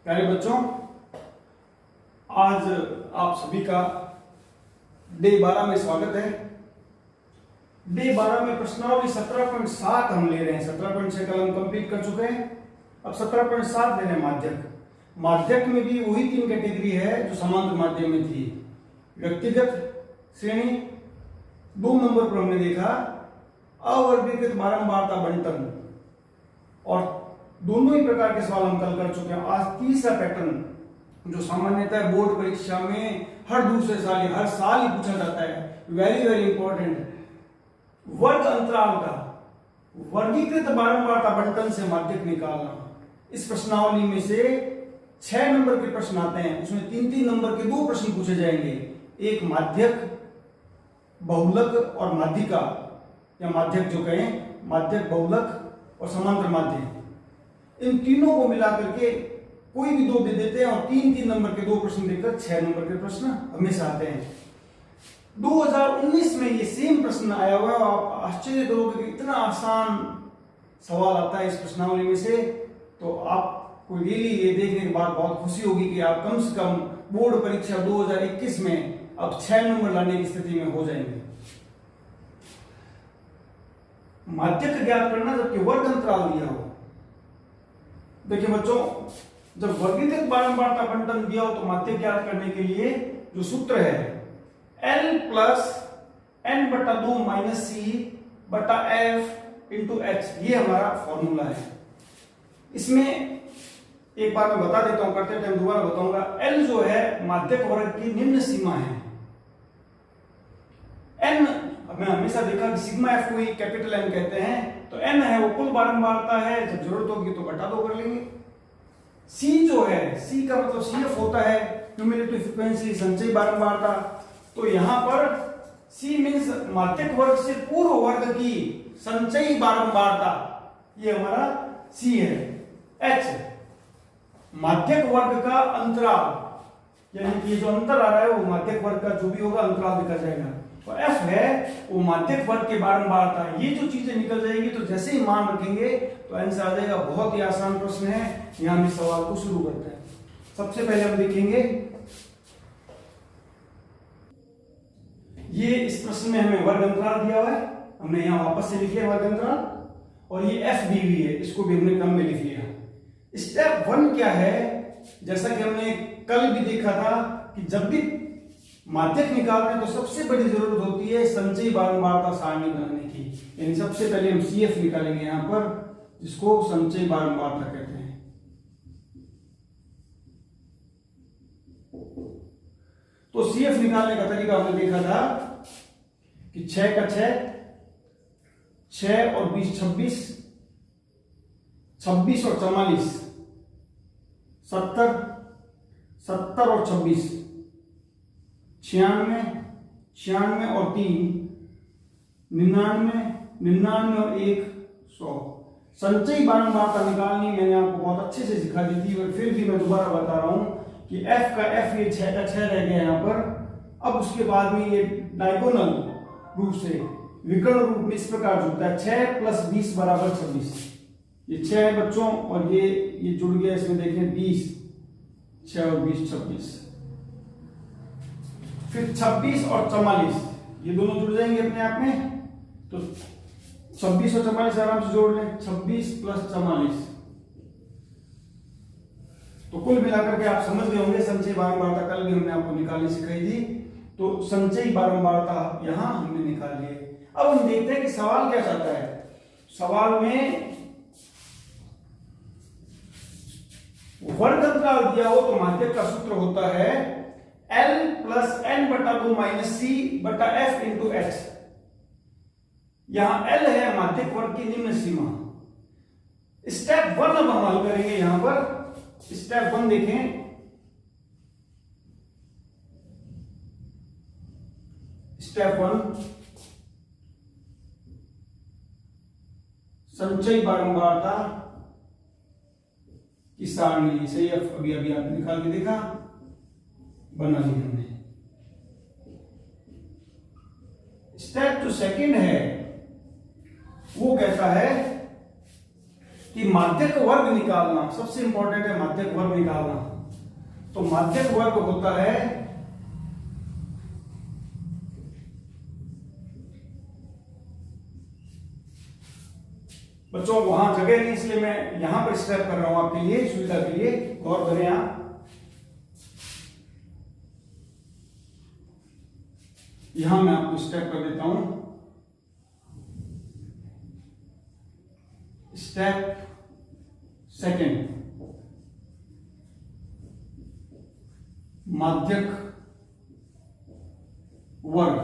प्यारे बच्चों, आज आप सभी का डे 12 में स्वागत है। डे 12 में प्रश्नावली 17.7 हम ले रहे हैं। 17.6 कल हम कंप्लीट कर चुके हैं। अब 17.7 ले रहे हैं माध्यक। माध्यक में भी वही 3 कैटेगरी है जो समांतर माध्यम में थी। व्यक्तिगत श्रेणी, 2 नंबर पर हमने देखा अवर्गीकृत बारंबारता बंटन, और दोनों ही प्रकार के सवाल हम कल कर चुके हैं। आज तीसरा पैटर्न जो सामान्यतः बोर्ड परीक्षा में हर दूसरे साल या हर साल ही पूछा जाता है, वेरी वेरी इंपॉर्टेंट, वर्ग अंतराल का वर्गीकृत बारंबारता बंटन से माध्यक निकालना। इस प्रश्नावली में से 6 नंबर के प्रश्न आते हैं, उसमें 3-3 नंबर के 2 प्रश्न पूछे जाएंगे। एक माध्यक, बहुलक और माध्यिका, या माध्यक जो कहें, माध्यक, बहुलक और समांतर माध्यक, इन तीनों को मिलाकर के कोई भी 2 दे देते हैं और 3-3 नंबर के 2 प्रश्न देकर 6 नंबर के प्रश्न हमेशा आते हैं। 2019 में ये सेम प्रश्न आया हुआ है और आप आश्चर्य करोगे कि इतना आसान सवाल आता है इस प्रश्नावली में से। तो आपको रियली ये देखने के बाद बहुत खुशी होगी कि आप कम से कम बोर्ड परीक्षा 2021 में अब 6 नंबर लाने की स्थिति में हो जाएंगे। माध्यक ज्ञात करना जबकि वर्ग अंतराल दिया हो। देखिए बच्चों, जब वर्गीकृत बारंबारता बंटन दिया हो तो माध्यक ज्ञात करने के लिए जो सूत्र है L प्लस n बटा 2 माइनस C बटा F इंटू H, ये हमारा फॉर्मूला है। इसमें एक बार मैं बता देता हूं, करते टाइम दोबारा बताऊंगा। L जो है माध्यक वर्ग की निम्न सीमा है। n, मैं हमेशा देखा कि सिग्मा F को ही कैपिटल N कहते हैं, तो n है वो कुल बारंबारता है, जब जरूरत होगी तो बटा 2 कर लेंगे। C जो है, C का मतलब CF होता है क्यूमुलेटिव फ्रीक्वेंसी, संचयी बारंबारता। तो यहां पर C मींस माध्यक वर्ग से पूर्व वर्ग की संचयी बारंबारता, ये हमारा C है। H माध्यक वर्ग का अंतराल, यानी कि जो अंतर आ रहा है वो माध्यक वर्ग का जो भी होगा अंतराल लिखा जाएगा। तो F है वो माध्यक वर्ग के बारंबारता। ये जो चीजें निकल जाएगी तो जैसे ही मान रखेंगे तो आंसर आ जाएगा। बहुत ही आसान प्रश्न है। यहां हम इस सवाल को शुरू करते हैं। सबसे पहले हम देखेंगे, ये इस प्रश्न में हमें वर्ग अंतराल दिया हुआ है, हमने यहां वापस से लिख लिया वर्ग अंतराल, और ये F दी हुई है, इसको भी हमने क्रम में लिख लिया। स्टेप 1 क्या है? जैसा कि हमने कल भी देखा था कि जब भी माध्यक निकालते हैं तो सबसे बड़ी जरूरत होती है संचयी बारंबारता सारणी बनाने की। यानी सबसे पहले हम CF निकालेंगे यहां पर, जिसको संचयी बारंबारता कहते हैं। तो CF निकालने का तरीका हमने देखा था कि 6 का 6, 6 और 20 26, 26 और 44 70, 70 और 26 96, 96 और 3 99, 99 और 1 100। संचयी बारंबारता निकालनी मैंने आपको बहुत अच्छे से सिखा दी थी, और फिर भी मैं दोबारा बता रहा हूं कि F का F, ये 6 का 6 रह गया यहां पर। अब उसके बाद में ये डायगोनल रूप से, विकर्ण रूप में इस प्रकार जुड़ता है 6 प्लस 20 बराबर 26। ये 6 है बच्चों, और ये जुड़ गया इसमें, देखें 20, 6 और 20 26। फिर 26 और 44 ये दोनों जुड़ जाएंगे अपने आप में, तो 26 और 44 आराम से जोड़ लें, 26 प्लस 44। तो कुल मिलाकर के आप समझ गए होंगे संचयी बारंबारता कल भी हमने आपको निकालनी सिखाई थी। तो संचयी बारंबारता यहां हमने निकाल ली। अब हम देखते हैं कि सवाल क्या चाहता है। सवाल में वर्ग अंतराल दिया हो तो माध्यक का सूत्र होता है L प्लस n बटा 2 माइनस C बटा F इंटू H। यहां L है माध्यक वर्ग की निम्न सीमा। स्टेप 1 अब हम हल करेंगे। यहां पर स्टेप 1 देखें, स्टेप 1 संचयी बारंबारता की सारणी। सही, अभी आपने निकाल के देखा, बना ली हमने। स्टेप जो सेकंड है वो कहता है कि माध्यक वर्ग निकालना सबसे इंपॉर्टेंट है, माध्यक वर्ग निकालना। तो माध्यक वर्ग होता है बच्चों, वहां जगह नहीं इसलिए मैं यहां पर स्टेप कर रहा हूं आपके लिए, सुविधा के लिए, गौर करें आप। यहां मैं आपको स्टेप कर देता हूं। स्टेप सेकंड, माध्यक वर्ग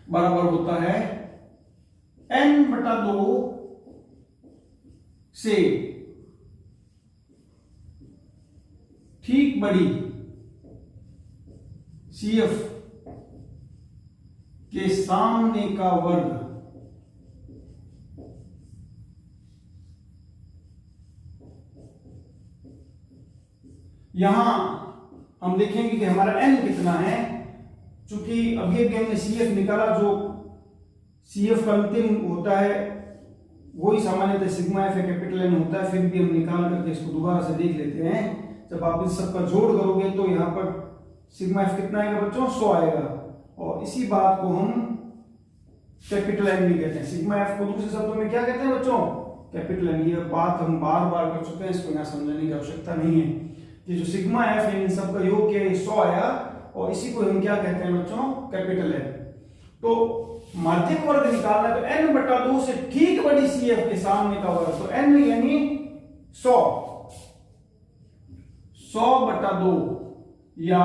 बराबर होता है n/2 से ठीक बड़ी CF के सामने का वर्ग यहां हम देखेंगे कि हमारा n कितना है। चूंकि अभी हमने CF निकाला, जो CF का अंतिम होता है वही सामान्यतः सिग्मा एफ कैपिटल N होता है। फिर भी हम निकाल करके इसको दोबारा से देख लेते हैं। जब आप इस सबका जोड़ करोगे तो यहां पर सिग्मा एफ कितना आएगा बच्चों, 100 आएगा। और इसी बात को हम कैपिटल N भी कहते हैं। सिग्मा एफ को दूसरे शब्दों में क्या कहते हैं बच्चों, कैपिटल N। ये बात हम बार बार कर चुके हैं, इसको यहां समझने की आवश्यकता नहीं है कि जो सिग्मा एफ है इन सबका योग क्या है, 100 आया, और इसी को हम क्या कहते हैं बच्चों, कैपिटल N। तो माध्यक वर्ग निकालना है तो n/2 से ठीक बड़ी CF के सामने का वर्ग, तो n यानी 100, 100/2 या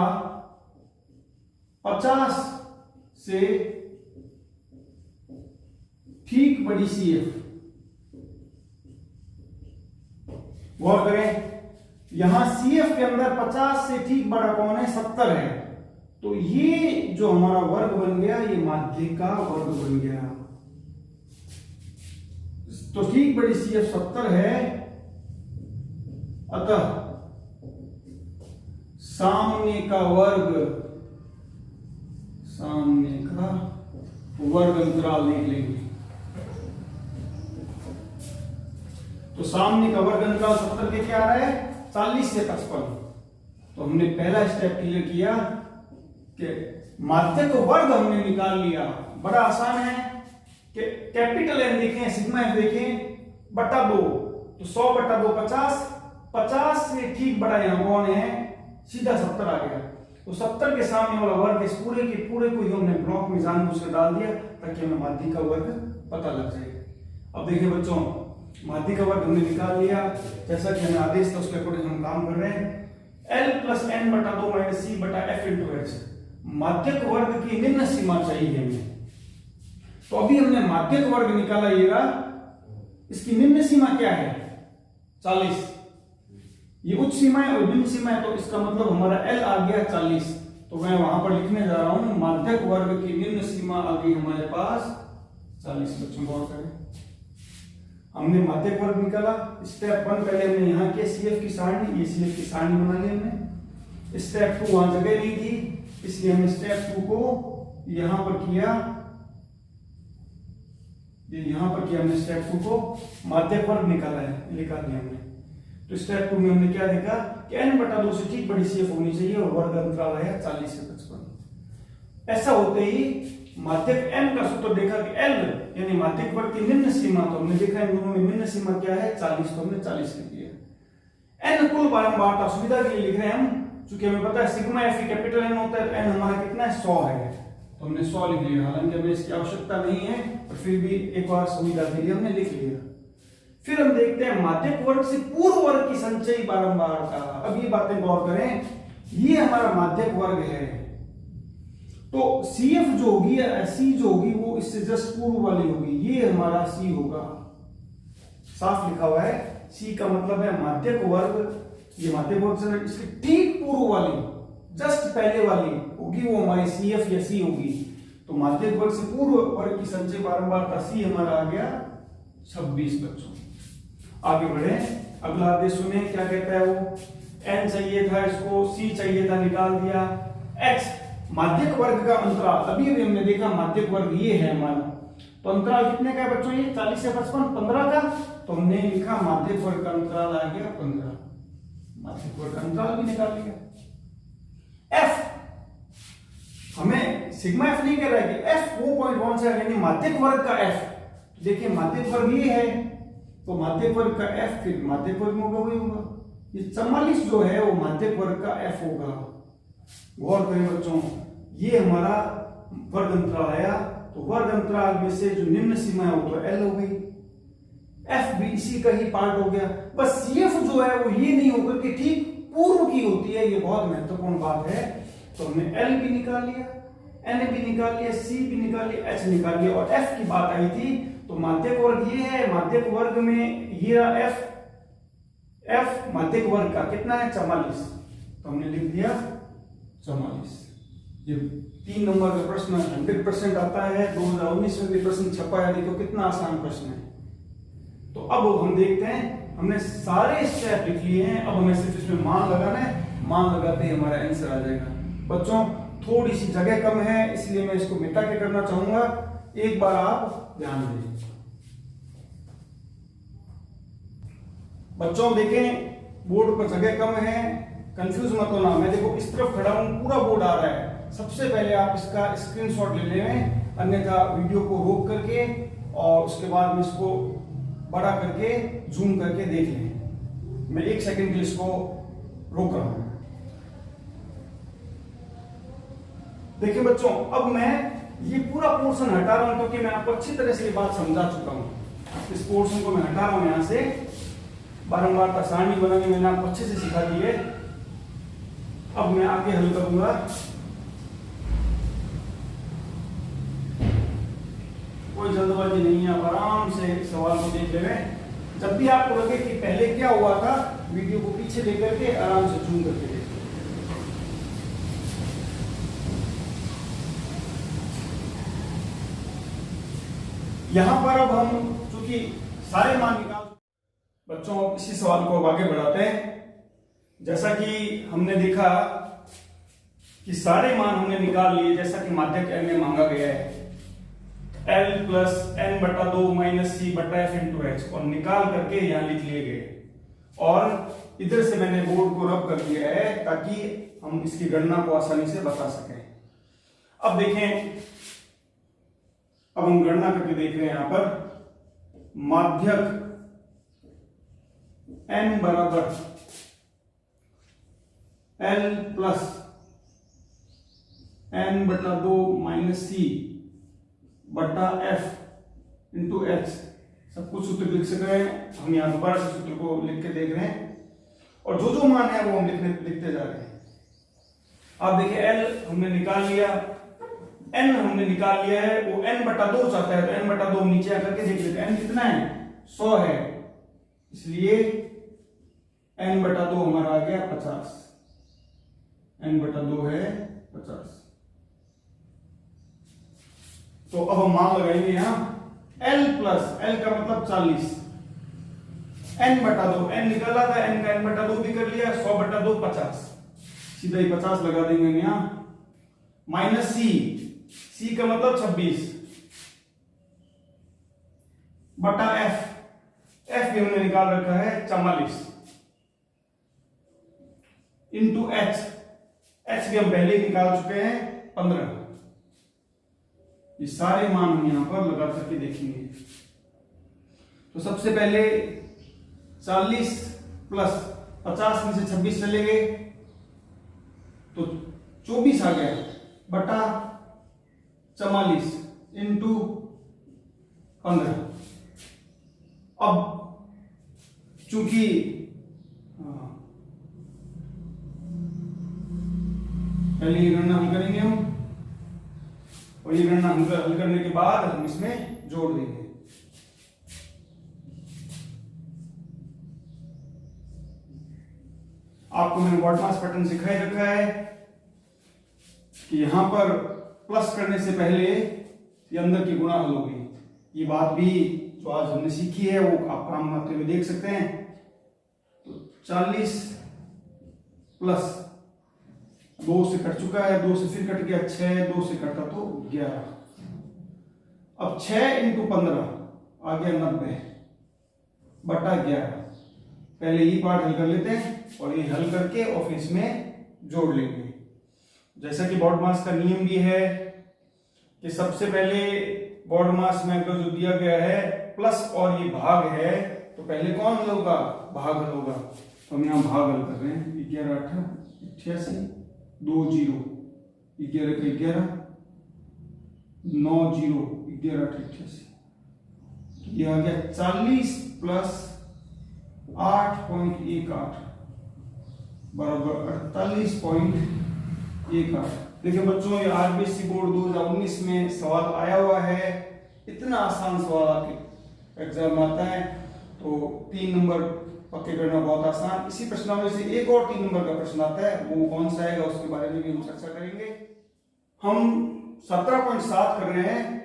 50 से ठीक बड़ी CF। गौर करें, यहां CF के अंदर 50 से ठीक बड़ा कौन है, 70 है। तो ये जो हमारा वर्ग बन गया, ये माध्यक का वर्ग बन गया। तो ठीक बड़ी CF 70 है, अतः सामने का वर्ग अंतराल लिख लेंगे। तो सामने का वर्ग अंतराल 70 के क्या आ रहा है, 40 से 55। तो हमने पहला स्टेप क्लियर किया कि माध्यक वर्ग हमने निकाल लिया। बड़ा आसान है कि कैपिटल N देखें, सिग्मा एफ देखें, /2, तो 100/2 50, 50 से ठीक बड़ा यहां कौन है, सीधा 70 आ गया। तो 70 के सामने वाला वर्ग इस पूरे के पूरे को ही हमने ब्लॉक में जानबूझ कर डाल दिया ताकि हमें माध्यक का वर्ग पता लग जाए। अब देखिए बच्चों, माध्यक का वर्ग हमने निकाल लिया, जैसा कि हमें आदेश था उसके अकॉर्डिंग हम काम कर रहे हैं। L + n/2 - c/f × h, माध्यक वर्ग की निम्न सीमा चाहिए हमें। तो अभी हमने माध्यक वर्ग निकाला, ये रहा, इसकी निम्न सीमा क्या है, 40। ये उच्च सीमा है और निम्न सीमा है, तो इसका मतलब हमारा L आ गया 40। तो मैं वहां पर लिखने जा रहा हूं, माध्यक वर्ग की निम्न सीमा आ गई हमारे पास 40। बच्चों गौर करें, हमने माध्यक वर्ग निकाला। स्टेप 1 पहले हमने यहाँ किया, CF की सारणी, ये CF की सारणी बना ली हमने। स्टेप 2 वहां जगह नहीं थी, इसलिए हमने स्टेप 2 को यहां पर किया, ये यहां पर किया हमने स्टेप 2 को, माध्यक वर्ग निकाला है, निकाल दिया हमने। तो स्टेप 2 में हमने क्या देखा कि n/2 से ठीक बड़ी CF होनी चाहिए और वर्ग अंतराल आया 40 से 55। ऐसा होते ही माध्यक M का सूत्र देखा कि L यानी माध्यक वर्ग की निम्न सीमा, तो हमने देखा इन दोनों में निम्न सीमा क्या है, 40, तो हमने 40 लिख दिया। n कुल बारंबारता सुविधा के लिए लिख रहे हैं हम, क्योंकि हमें पता है सिग्मा एफ कैपिटल N होता है, तो n हमारा कितना है, 100 है, तो हमने 100 लिख लिया। हालांकि हमें इसकी आवश्यकता नहीं है, पर फिर भी एक बार सुविधा के लिए हमने लिख लिया। फिर हम देखते हैं माध्यक वर्ग से पूर्व वर्ग की संचयी बारंबारता। अब ये बातें गौर करें, ये हमारा माध्यक वर्ग है, तो CF जो होगी या C जो होगी वो इससे जस्ट पूर्व वाली होगी, ये हमारा C होगा। साफ लिखा हुआ है, C का मतलब है माध्यक वर्ग। ये माध्यक वर्ग से इसके ठीक पूर्व वाली, जस्ट पहले वाली होगी, वो हमारी CF या C होगी। तो माध्यक वर्ग से पूर्व वर्ग की संचयी बारंबारता C हमारा आ गया 26। बच्चों आगे बढ़े, अगला आदेश सुने क्या कहता है वो। n चाहिए था, इसको C चाहिए था, निकाल दिया। x माध्यक वर्ग का अंतराल, अभी हमने देखा माध्यक वर्ग ये है हमारा, तो अंतराल कितने का है बच्चों, ये 40 से 55, 15 का। तो हमने लिखा माध्यक वर्ग का अंतराल आ गया 15, माध्यक वर्ग का अंतराल भी निकाल लिया। एफ हमें सिग्मा एफ नहीं कह रहा है कि एफ वो पॉइंट कौन सा है, यानी माध्यक वर्ग का एफ। देखिए माध्यक वर्ग ये है, तो माध्यक वर्ग का एफ फिर माध्यक वर्ग में होगा वही होगा। ये 44 जो है वो माध्यक वर्ग का एफ होगा। गौर करें बच्चों, ये हमारा वर्ग अंतराल आया, तो वर्ग अंतराल में से जो निम्न सीमा है वो तो एल हो गई, एफ भी इसी का ही पार्ट हो गया। बस सीएफ जो है वो ये नहीं होकर के ठीक पूर्व की होती है, ये बहुत महत्वपूर्ण बात है। तो हमने एल भी निकाल लिया, एन भी निकाल लिया, सी भी निकाल लिया, एच निकाल लिया, और एफ की बात आई थी तो माध्यक वर्ग ये है, माध्यक वर्ग में ये एफ, एफ माध्यक वर्ग का कितना है 44, तो हमने लिख दिया 44। ये 3 नंबर का प्रश्न 100% आता है, 2019 में भी प्रश्न छपा है, देखो कितना आसान प्रश्न है। तो अब हम देखते हैं, हमने सारे स्टेप लिख लिए हैं, अब हमें सिर्फ इसमें मान लगाना है, मान लगाते ही हमारा आंसर आ जाएगा। बच्चों थोड़ी सी जगह कम है इसलिए मैं इसको मिटा के करना चाहूंगा, एक बार आप ध्यान दें। बच्चों देखें बोर्ड पर जगह कम है, कंफ्यूज मत होना। मैं देखो इस तरफ खड़ा हूं, पूरा बोर्ड आ रहा है। सबसे पहले आप इसका स्क्रीनशॉट ले लें, अन्यथा वीडियो को रोक करके और उसके बाद में इसको बड़ा करके जूम करके देख लें। मैं 1 सेकंड के लिए इसको रोक रहा हूं। देखिए बच्चों, अब मैं ये पूरा पोर्शन हटा रहा हूं क्योंकि मैं आपको अच्छी तरह से ये बात समझा चुका हूं। इस पोर्शन को मैं हटा रहा हूं यहां से, बारंबार सारणी बनानी मैंने आपको अच्छे से सिखा दी है। अब मैं आगे हल करूंगा। कोई जल्दबाजी नहीं है, आप आराम से सवाल को देख ले। जब भी आपको लगे कि पहले क्या हुआ था, वीडियो को पीछे लेकर के आराम से जूम करके देखिए। यहां पर अब हम चूंकि सारे मान निकाल, बच्चों इसी सवाल को अब आगे बढ़ाते हैं। जैसा कि हमने देखा कि सारे मान हमने निकाल लिए, जैसा कि माध्यक एल में मांगा गया है, L प्लस एन बटा 2 माइनस सी बटा एफ इंटू एच, और निकाल करके यहां लिख लिए गए। और इधर से मैंने बोर्ड को रब कर दिया है ताकि हम इसकी गणना को आसानी से बता सकें। अब देखें, अब हम गणना करके देख रहे हैं। यहां पर माध्यक n बराबर L प्लस एन बटा 2 माइनस सी बटा एफ इंटू एच, सब कुछ सूत्र लिख सक रहे हैं हम। यहां दोबारा से सूत्र को लिख के देख रहे हैं, और जो जो मान है वो हम लिखते जा रहे हैं। आप देखिए L हमने निकाल लिया, n हमने निकाल लिया है, वो n बटा 2 चाहता है, तो n बटा 2 नीचे आकर के देख लेते हैं। n कितना है 100 है, इसलिए n बटा 2 हमारा आ गया 50, n बटा 2 है 50। तो अब हम मान लगाएंगे यहां L प्लस, L का मतलब 40, n बटा 2, n निकाला था, n का n बटा 2 भी कर लिया, 100 बटा 2 50, सीधा ही 50 लगा देंगे यहां। माइनस सी, सी का मतलब 26 बटा एफ, एफ भी हमने निकाल रखा है 44 इंटू एच, एच भी हम पहले ही निकाल चुके हैं 15। ये सारे मान हम यहां पर लगा करके देखेंगे। तो सबसे पहले 40 प्लस 50 में से 26 चले गए तो 24 आ गया, बटा 44 इंटू 15। अब चूंकि पहले ये गणना हल करेंगे हम, और ये गणना हल करने के बाद हम इसमें जोड़ देंगे। आपको मैंने बॉडमास पैटर्न सिखाई रखा है कि यहां पर प्लस करने से पहले ये अंदर की गुणा हल होगी। ये बात भी जो आज हमने सीखी है वो आप काम करते हुए देख सकते हैं। तो 40 प्लस 2 से कट चुका है, 2 से फिर कट गया 6, 2 से कटा तो 11। अब 6 इंटू 15 आ गया 90 बटा 11। पहले ये पार्ट हल कर लेते हैं और ये हल करके और फिर इसमें जोड़ लेंगे। जैसा कि बॉडी मास का नियम भी है कि सबसे पहले बॉडी मास में अगर जो दिया गया है प्लस और ये भाग है तो पहले कौन हल होगा? भाग हल होगा। तो हम यहाँ भाग हल कर रहे हैं। 11 8 88 2 0 11 का 11 9 0 11 8 88 ये आ गया 40 प्लस 8.18 बराबर 48.18। देखिए बच्चों, ये आरबीएससी बोर्ड 2019 में सवाल आया हुआ है। इतना आसान सवाल आपके एग्जाम में आता है तो 3 नंबर पक्के करना बहुत आसान। इसी प्रश्नावली से एक और 3 नंबर का प्रश्न आता है, वो कौन सा आएगा उसके बारे में भी हम चर्चा करेंगे। हम 17.7 कर रहे हैं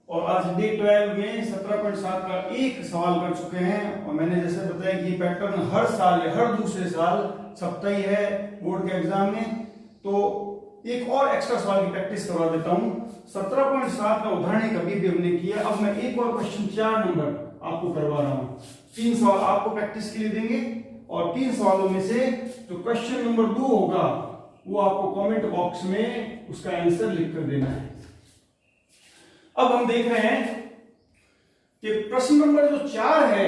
और आज डे 12 में 17.7 का एक सवाल कर चुके हैं। और मैंने जैसे बताया कि ये पैटर्न हर साल या हर दूसरे साल छपता ही है बोर्ड के एग्जाम में। तो एक और एक्स्ट्रा सवाल की प्रैक्टिस करवा देता हूं। 17.7 का उदाहरण कभी भी हमने किया। अब मैं एक और क्वेश्चन 4 नंबर आपको करवा रहा हूं। 3 सवाल आपको प्रैक्टिस के लिए देंगे और 3 सवालों में से जो क्वेश्चन नंबर 2 होगा वो आपको कमेंट बॉक्स में उसका आंसर लिख कर देना है। अब हम देख रहे हैं कि प्रश्न नंबर जो 4 है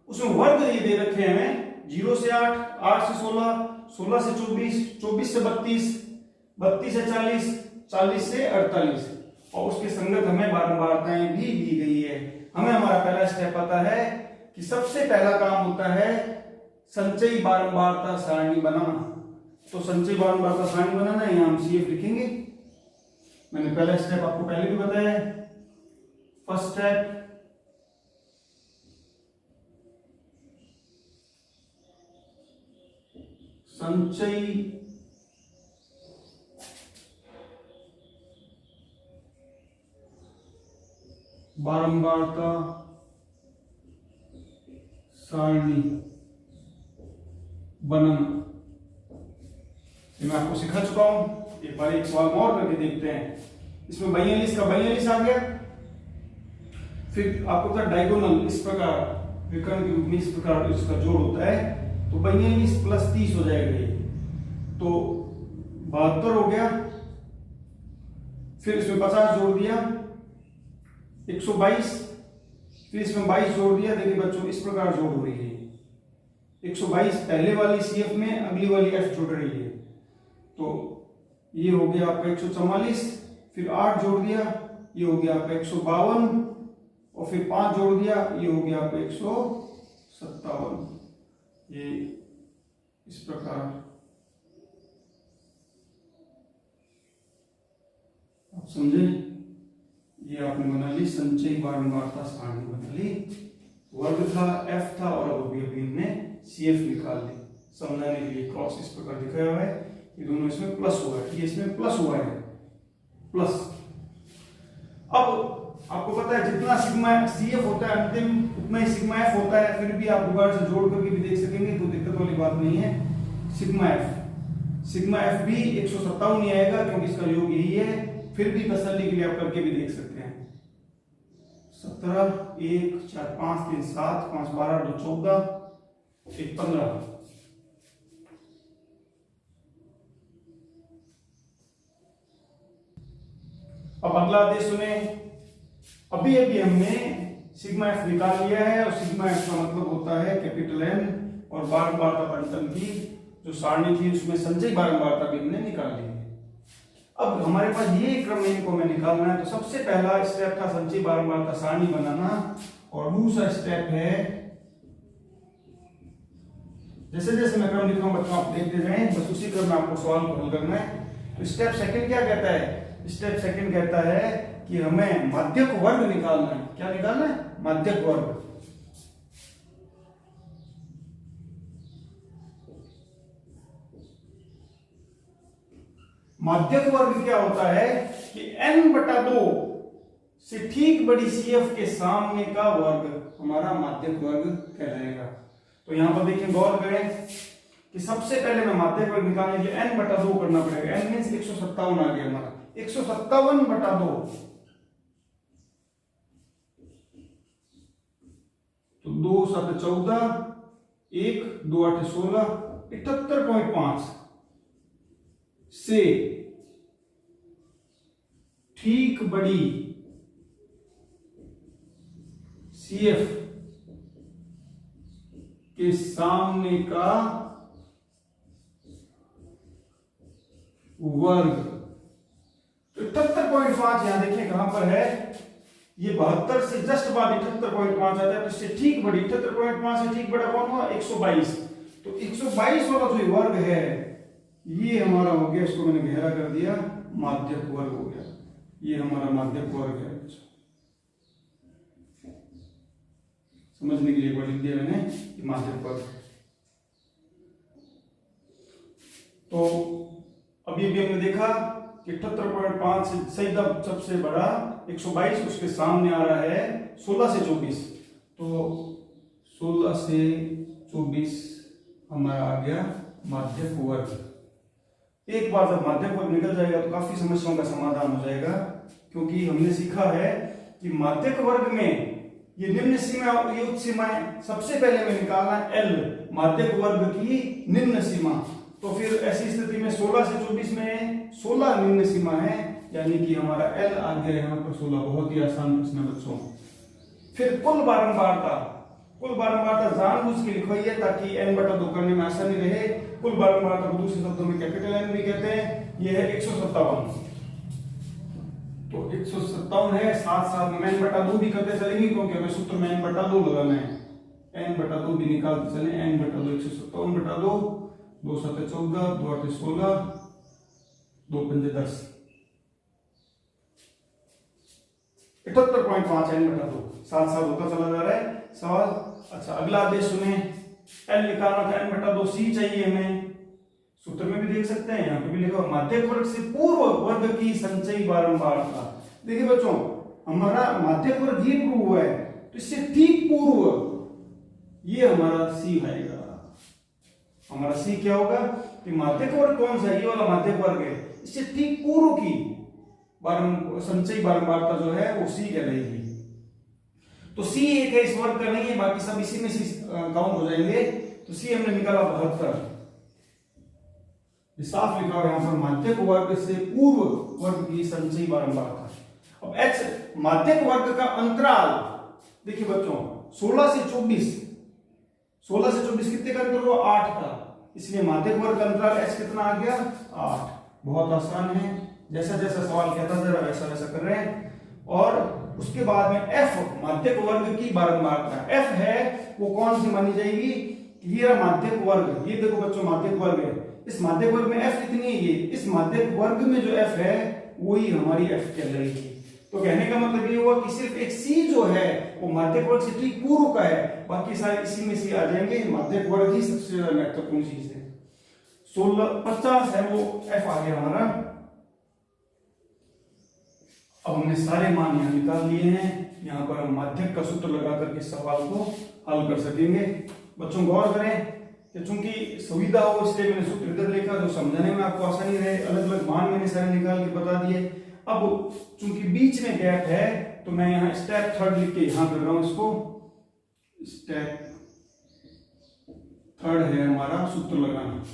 उसमें वर्ग ये दे रखे हैं हमें 0 से 8, 8 से 16, 16 से 24, 24 से 32, 32 से 40, 40 से 48 और उसके संगत हमें बारंबारताएं भी दी गई है। हमें हमारा पहला स्टेप पता है कि सबसे पहला काम होता है संचयी बारंबारता सारणी बनाना। तो संचयी बारंबारता सारणी बनाना है, यहां हम CF लिखेंगे। मैंने पहला स्टेप आपको पहले भी बताया है। फर्स्ट स्टेप संचयी बारंबारता सारणी बनाना। मैं आपको सिखा चुका हूं। एक बार एक सवाल और करके देखते हैं। इसमें 42 का 42 आ गया। फिर आपको था डायगोनल इस प्रकार विकर्ण के रूप में इस प्रकार इसका जोड़ होता है तो 42 प्लस 30 हो जाएगा ये तो 72 हो गया। फिर इसमें 50 जोड़ दिया 122, फिर इसमें 22 जोड़ दिया। देखिए बच्चों इस प्रकार जोड़ हो रही है 122 पहले वाली CF में, अगली वाली F जुड़ रही है तो ये हो गया आपका 144। फिर 8 जोड़ दिया ये हो गया आपका 152 और फिर 5 जोड़ दिया ये हो गया आपका 157। ये इस प्रकार आप समझे। ये आपने बना ली संचयी बारंबारता सारणी बना ली। वर्ग था, F था और अब अभी हमने CF निकाल ली। समझाने के लिए क्रॉस इस प्रकार दिखाया हुआ है। ये दोनों इसमें प्लस हुआ है, ये इसमें प्लस हुआ है प्लस। अब आपको पता है जितना सिग्मा CF होता है अंतिम उतना ही सिग्मा F होता है। फिर भी आप दोबारा से जोड़ करके भी देख सकेंगे तो दिक्कत वाली बात नहीं है। सिग्मा F भी 157 ही आएगा क्योंकि इसका योग यही है। फिर भी तसल्ली के लिए आप करके भी देख सकते हैं। 17 1 4 5 3 7 5 12 2 14 1 15। अब अगला आदेश सुने। अभी हमने सिग्मा F निकाल लिया है और सिग्मा F का मतलब होता है कैपिटल N और बारंबारता बंटन की जो सारणी थी उसमें संचयी बारंबारता भी हमने निकाल ली है। अब हमारे पास ये क्रम इनको हमें निकालना है तो सबसे पहला स्टेप था संचयी बारंबारता सारणी बनाना और दूसरा स्टेप है जैसे जैसे मैं क्रम लिख रहा हूं बच्चों आप देखते जाएं, बस उसी क्रम में आपको सवाल को हल करना है। तो स्टेप सेकंड क्या कहता है? स्टेप सेकंड कहता है कि हमें माध्यक वर्ग निकालना है। क्या निकालना है? माध्यक वर्ग। माध्यक वर्ग क्या होता है कि n/2 से ठीक बड़ी CF के सामने का वर्ग हमारा माध्यक वर्ग कहलाएगा। तो यहां पर देखिए गौर करें कि सबसे पहले मैं माध्यक वर्ग निकालने के लिए n/2 करना पड़ेगा। n मींस 157 आ गया हमारा 157/2 तो 2 7 14, 1 2 8 16, 78.5 से ठीक बड़ी CF के सामने का वर्ग। तो 78.5 यहां देखिए कहां पर है, ये 72 से जस्ट बाद 78.5 आता है, तो इससे ठीक बड़ी 78.5 से ठीक बड़ा कौन हुआ 122। तो 122 वाला जो वर्ग है ये हमारा हो गया, इसको मैंने गहरा कर दिया, माध्यक वर्ग हो गया। ये हमारा माध्यक वर्ग है। समझने के लिए लिख दिया मैंने माध्यक वर्ग। तो अभी हमने देखा कि 78.5 से सही सबसे बड़ा 122, उसके सामने आ रहा है 16 से 24। तो 16 से 24 हमारा आ गया माध्यक वर्ग। एक बार जब माध्यक वर्ग निकल जाएगा तो काफी समस्याओं का समाधान हो जाएगा, क्योंकि हमने सीखा है कि माध्यक वर्ग में ये निम्न सीमा ये उच्च सीमाएं सबसे पहले में निकालना L माध्यक वर्ग की निम्न सीमा। तो फिर ऐसी स्थिति में 16 से 24 में 16 निम्न सीमा है, यानी कि हमारा L आ गया यहाँ पर 16। बहुत ही आसान प्रश्न है बच्चों। फिर कुल बारंबारता जानबूझ के लिखवाई है ताकि n/2 करने में आसानी रहे। कुल बारंबारता को दूसरे शब्दों में कैपिटल N भी कहते हैं। यह है 157। तो 157 है, साथ में n/2 भी करते चलेंगे, क्योंकि हमें सूत्र में n/2 लगाना है। n/2 भी निकालते चले, n/2 157/2, 2 7 14, 2 8 16, 2 5 10, 78.5 n/2 साथ होता चला जा रहा है सवाल। अच्छा, अगला आदेश सुने। L निकालना था, n/2 C चाहिए हमें। सूत्र में भी देख सकते हैं, यहाँ पे भी लिखा हुआ माध्यक वर्ग से पूर्व वर्ग की संचयी बारंबारता। देखिए बच्चों, हमारा माध्यक वर्ग ये प्रूव हुआ है, तो इससे ठीक पूर्व ये हमारा C आएगा। हमारा C क्या होगा कि माध्यक वर्ग कौन सा, ये वाला माध्यक वर्ग है, इससे ठीक पूर्व की संचयी बारंबारता जो है वो C कहलाएगी। तो C एक है, इस वर्ग का नहीं है, बाकी सब इसी में काउंट हो जाएंगे। तो C हमने निकाला 72। साफ लिखा हुआ यहाँ पर माध्यक वर्ग से पूर्व वर्ग की संचयी बारंबारता। अब H माध्यक वर्ग का अंतराल। देखिए बच्चों, 16 से 24 कितने का अंतर हुआ 8 का, इसलिए माध्यक वर्ग का अंतराल H कितना आ गया 8। बहुत आसान है, जैसा जैसा सवाल कहता जा रहा है वैसा वैसा कर रहे हैं। और उसके बाद में F माध्यक वर्ग की बारंबारता। F है वो कौन सी मानी जाएगी, ये माध्यक वर्ग। ये देखो बच्चों, माध्यक वर्ग है, इस माध्यक वर्ग में F कितनी है, ये इस माध्यक वर्ग में जो F है वही हमारी F कहलाएगी। तो कहने का मतलब ये हुआ कि सिर्फ एक C जो है वो माध्यक वर्ग से ठीक पूर्व का है, बाकी सारे इसी में से आ जाएंगे। माध्यक वर्ग ही सबसे ज्यादा महत्वपूर्ण चीज है। 50 है वो F आ गया हमारा। अब हमने सारे मान यहां निकाल लिए हैं, यहां पर हम माध्यक का सूत्र लगा करके सवाल को हल कर सकेंगे। बच्चों गौर करें कि चूंकि सुविधा हो इसलिए मैंने सूत्र इधर लिखा, जो समझने में आपको आसानी रहे। अलग अलग मान मैंने सारे निकाल के बता दिए। अब चूंकि बीच में गैप है तो मैं यहाँ स्टेप 3 लिख के यहां कर रहा हूं इसको। स्टेप 3 है हमारा सूत्र लगाना।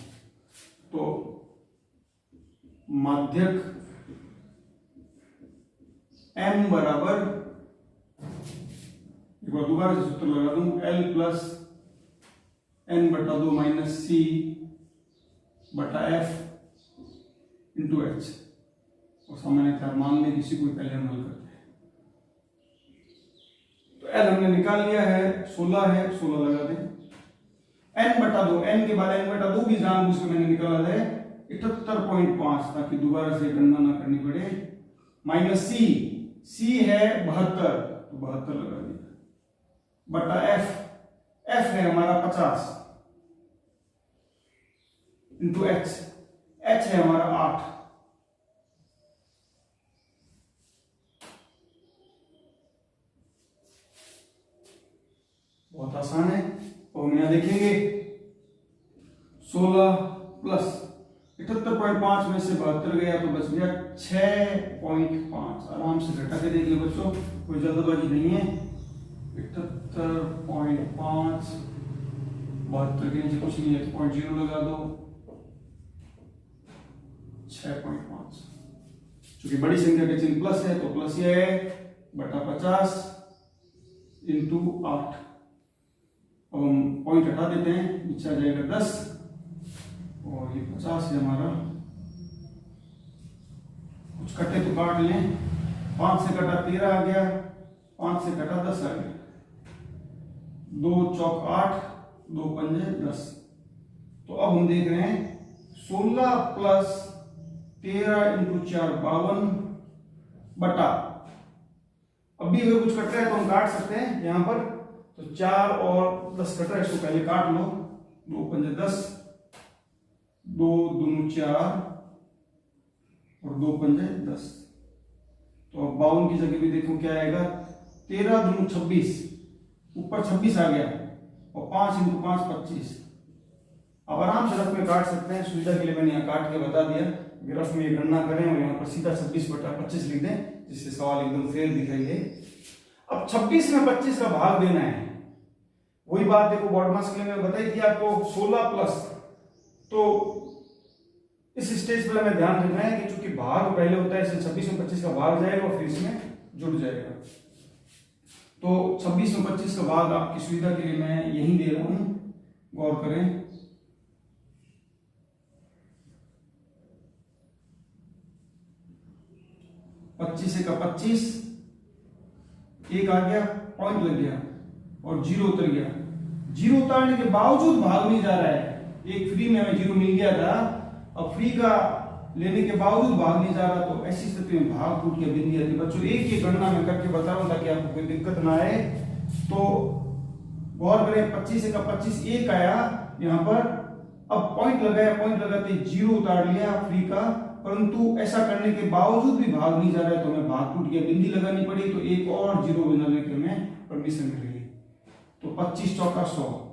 तो माध्यक M बराबर, एक बार दोबारा से सूत्र लगा दूं, L plus n/2 minus C बटा F इंटू H। और सामान्यतः मान लें किसी को पहले हम हल करते हैं। तो L हमने निकाल लिया है, 16 है, 16 लगा दें। n/2, n के बाद n/2 भी जानबूझ के मैंने निकाला है 78.5, ताकि दोबारा से गणना ना करनी पड़े। माइनस C है 72, तो 72 लगा दिया, बटा F है हमारा 50 इंटू H है हमारा 8। बहुत आसान है। और हम यहां देखेंगे 16 प्लस 78.5 में से 72 गया तो बच गया 6.5। आराम से घटा के देख लो बच्चों, कोई जल्दबाजी नहीं है। 78.5, 72 के नीचे कुछ नहीं है तो 0.0 लगा दो, 6.5। चूंकि बड़ी संख्या का चिन्ह प्लस है तो प्लस ये है बटा 50 इंटू 8। अब हम पॉइंट हटा देते हैं, नीचे आ जाएगा 10 और ये 50 है हमारा। कुछ कटे तो काट लें, 5 से कटा 13 आ गया, 5 से कटा 10 आ गया, 2 चौक 8, 2 पंजे 10। तो अब हम देख रहे हैं 16 प्लस 13 इंटू 4 52 बटा, अभी अगर कुछ कट रहा है तो हम काट सकते हैं यहां पर। तो 4 और 10 कट रहा है, इसको पहले काट लो, 2 पंजे 10, 2 दूनी 4 और 2 पंजे 10। तो अब 52 की जगह भी देखो क्या आएगा, 13 दूनी 26, ऊपर 26 आ गया और 5 इंटू 5 25। अब आराम से रफ में काट सकते हैं, सुविधा के लिए मैंने यहाँ काट के बता दिया। रफ में गणना करें और यहाँ पर सीधा 26/25 लिख दें, जिससे सवाल एकदम फेयर दिखेंगे। अब 26 में 25 का भाग देना है, वही बात देखो बोर्ड मास के लिए मैं बताई थी आपको 16 प्लस। तो इस स्टेज पर हमें ध्यान रखना है कि चूंकि भाग पहले होता है, इसलिए 26 में 25 का भाग जाएगा और फिर इसमें जुड़ जाएगा। तो 26 में 25 का भाग आपकी सुविधा के लिए मैं यही दे रहा हूं, गौर करें। 25 का 25, 1 आ गया, पॉइंट लग गया और 0 उतर गया। 0 उतारने के बावजूद भाग नहीं जा रहा है, एक फ्री में हमें 0 मिल गया था, अब फ्री का लेने के बावजूद भाग नहीं जा रहा, तो ऐसी स्थिति में भाग टूट के बिंदी आती है। बच्चों एक ही गणना में करके बता रहा हूं ताकि आपको कोई दिक्कत ना आए। तो गौर करें, 25 का 25 1 आया यहां पर, अब पॉइंट लगाया, पॉइंट लगाते 0 उतार लिया फ्री का, परंतु ऐसा करने के बावजूद भी भाग नहीं जा रहा है, तो हमें भाग टूट गया, बिंदी लगानी पड़ी, तो एक और 0 बनाने के हमें परमिशन मिलेगी। तो 25 चौका 100।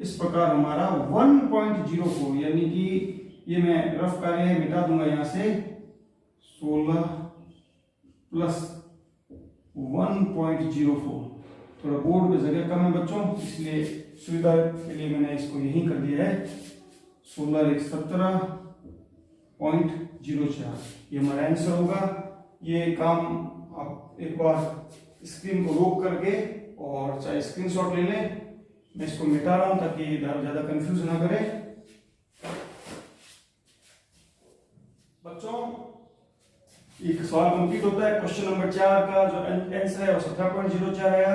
इस प्रकार हमारा 1.04, यानी कि ये मैं रफ कार्य है मिटा दूंगा यहां से, 16 प्लस 1.04। थोड़ा बोर्ड में जगह कम है बच्चों, इसलिए सुविधा के लिए मैंने इसको यही कर दिया है। 16 एक 17.04 ये हमारा आंसर होगा। ये काम आप एक बार स्क्रीन को रोक करके और चाहे स्क्रीनशॉट ले लें, मैं इसको मिटा रहा हूं ताकि ज्यादा कंफ्यूज ना करे। बच्चों एक सवाल कंप्लीट होता है। क्वेश्चन नंबर 4 का जो आंसर है वो 17.04 आया।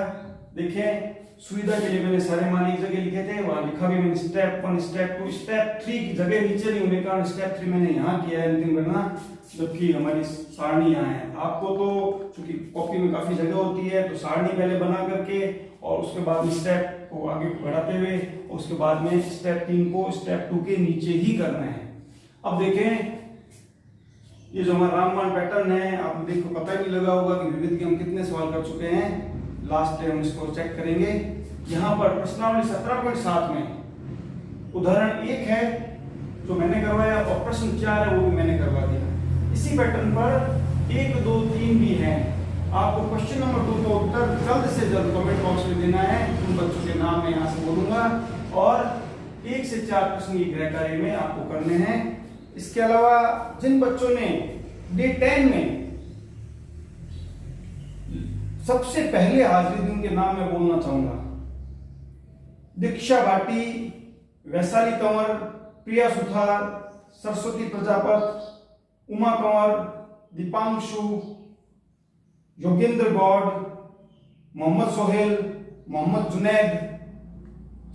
देखें, सुविधा के लिए मैंने सारे मान एक जगह लिखे थे, वहां लिखा भी मैंने स्टेप 1, स्टेप 2, स्टेप 3 की जगह नीचे नहीं होने के कारण स्टेप 3 मैंने यहाँ किया है अंतिम गणना, जबकि हमारी सारणी यहाँ है। आपको तो चूंकि कॉपी में काफी जगह होती है, तो सारणी पहले बना करके और उसके बाद स्टेप को आगे बढ़ाते हुए उसके बाद में स्टेप 3 को स्टेप 2 के नीचे ही करना है। अब देखें, ये जो हमारा रामबाण पैटर्न है, आप देखो पता नहीं लगा होगा कि विविध के हम कितने सवाल कर चुके हैं। लास्ट डे हम इसको चेक करेंगे। यहाँ पर प्रश्नावली 17.7 में उदाहरण 1 है जो मैंने करवाया और प्रश्न 4 है वो भी मैंने करवा दिया। इसी पैटर्न पर 1, 2, 3 भी है। आपको क्वेश्चन नंबर 2 का उत्तर जल्द से जल्द कमेंट बॉक्स में देना है। उन बच्चों के नाम मैं यहाँ से बोलूंगा और 1 से 4 प्रश्न की गृह कार्य में आपको करने हैं। इसके अलावा जिन बच्चों ने डे 10 में सबसे पहले हाजिरी दी उनके नाम मैं बोलना चाहूंगा। दीक्षा भाटी, वैशाली कंवर, प्रिया सुथार, सरस्वती प्रजापत, उमा कंवर, दीपांशु, योगेंद्र गौड़, मोहम्मद सोहेल, मोहम्मद जुनैद,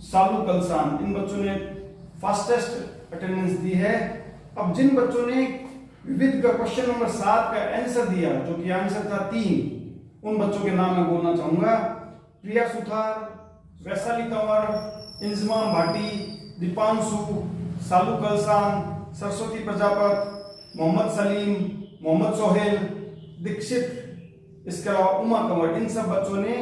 सालू कलसान। इन बच्चों ने फास्टेस्ट अटेंडेंस दी है। अब जिन बच्चों ने विविध का क्वेश्चन नंबर 7 का आंसर दिया, जो कि आंसर था 3, उन बच्चों के नाम मैं बोलना चाहूंगा। प्रिया सुथार, वैशाली कंवर, इंजमाम भाटी, दीपांशु, सालू कलसान, सरस्वती प्रजापत, मोहम्मद सलीम, मोहम्मद सोहेल, दीक्षित, इसके अलावा उमा कंवर। इन सब बच्चों ने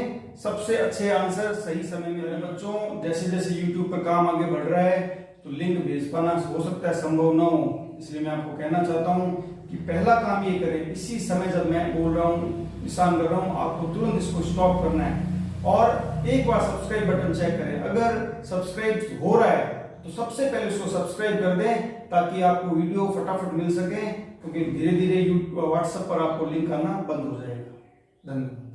सबसे अच्छे आंसर सही समय में दिए। बच्चों जैसे जैसे YouTube पर काम आगे बढ़ रहा है तो लिंक भेज पाना हो सकता है संभव ना हो, इसलिए मैं आपको कहना चाहता हूं कि पहला काम ये करें, इसी समय जब मैं बोल रहा हूँ, निशान कर रहा हूँ, आपको तुरंत इसको स्टॉप करना है और एक बार सब्सक्राइब बटन चेक करें। अगर सब्सक्राइब हो रहा है तो सबसे पहले उसको सब्सक्राइब कर दें ताकि आपको वीडियो फटाफट मिल सके, क्योंकि धीरे धीरे व्हाट्सएप पर आपको लिंक आना बंद हो जाएगा। धन्यवाद।